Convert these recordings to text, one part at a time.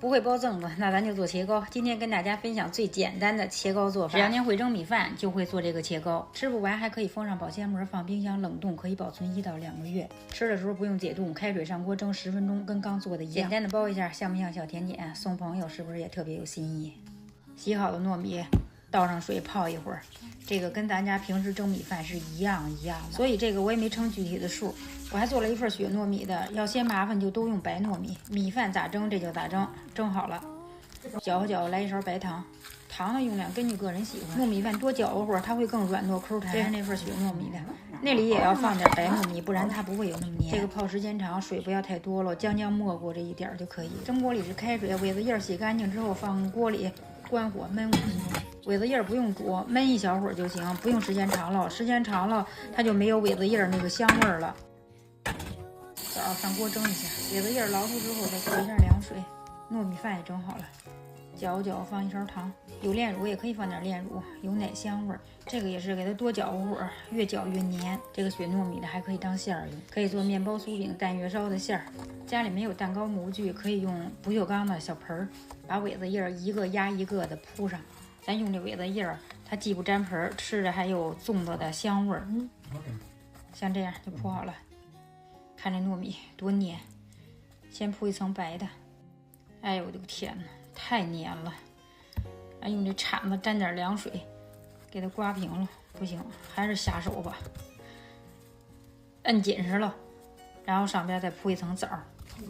不会包粽子，那咱就做茄糕。今天跟大家分享最简单的茄糕做法。只要您会蒸米饭，就会做这个茄糕。吃不完还可以封上保鲜膜，放冰箱冷冻，可以保存1到2个月。吃的时候不用解冻，开水上锅蒸10分钟，跟刚做的一样。简单的包一下，像不像小甜点？送朋友是不是也特别有新意？洗好的糯米倒上水泡一会儿，这个跟咱家平时蒸米饭是一样的，所以这个我也没称具体的数。我还做了一份雪糯米的，要嫌麻烦就都用白糯米，米饭咋蒸这就咋蒸，蒸好了搅和搅和，来1勺白糖，糖的用量根据个人喜欢。糯米饭多搅和会儿，它会更软糯口弹。这是那份雪糯米的，那里也要放点白糯米，不然它不会有那么黏。这个泡时间长，水不要太多了，将没过这一点就可以。蒸锅里是开水，苇子叶洗干净之后放锅里，关火焖5分钟。苇子叶不用煮，焖一小会儿就行，不用时间长了，时间长了它就没有苇子叶那个香味了。枣上锅蒸一下，苇子叶捞出之后再过一下凉水，糯米饭也蒸好了，搅和搅和，放1勺糖，有炼乳也可以放点炼乳，有奶香味儿。这个也是给它多搅和会儿，越搅越黏。这个雪糯米的还可以当馅儿用，可以做面包、酥饼、蛋月烧的馅儿。家里没有蛋糕模具，可以用不锈钢的小盆儿，把苇子叶一个压一个的铺上。咱用这苇子叶，它既不沾盆，吃着还有粽子的香味儿。像这样就铺好了。看这糯米多黏，先铺一层白的。哎呦我的天哪，太黏了！用这铲子沾点凉水，给它刮平了。不行，还是下手吧。摁紧实了，然后上边再铺一层枣，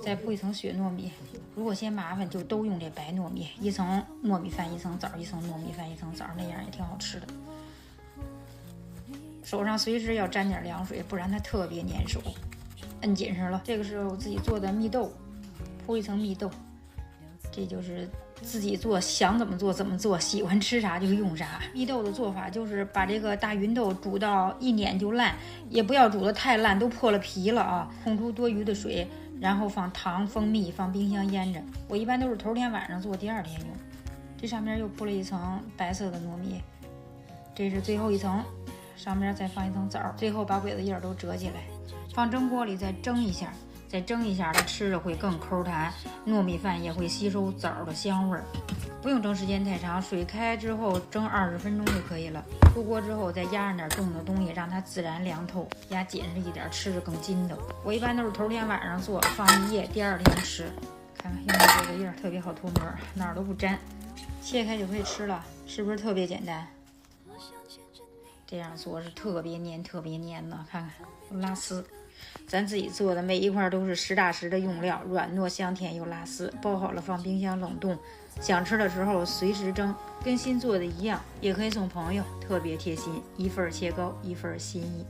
再铺一层雪糯米。如果嫌麻烦，就都用这白糯米，一层糯米饭，一层枣，一层糯米饭，一层枣，那样也挺好吃的。手上随时要沾点凉水，不然它特别粘手。摁紧实了。这个是我自己做的蜜豆，铺一层蜜豆，这就是自己做，想怎么做怎么做，喜欢吃啥就用啥。蜜豆的做法就是把这个大芸豆煮到一碾就烂，也不要煮得太烂，都破了皮了啊，控出多余的水，然后放糖、蜂蜜，放冰箱腌着。我一般都是头天晚上做，第2天用。这上面又铺了一层白色的糯米，这是最后一层，上面再放一层枣，最后把苇子叶都折起来。放蒸锅里再蒸一下，它吃着会更口弹，糯米饭也会吸收枣的香味儿。不用蒸时间太长，水开之后蒸20分钟就可以了。出锅之后再压上点冻的东西，让它自然凉透，压紧实一点，吃着更筋道。我一般都是头天晚上做，放1夜，第2天吃。看看用这个叶特别好脱模，哪儿都不粘，切开就可以吃了，是不是特别简单？这样做是特别黏的，看看有拉丝。咱自己做的每一块都是实打实的用料，软糯香甜又拉丝。包好了放冰箱冷冻，想吃的时候随时蒸，跟新做的一样，也可以送朋友，特别贴心。1份切糕，1份心意。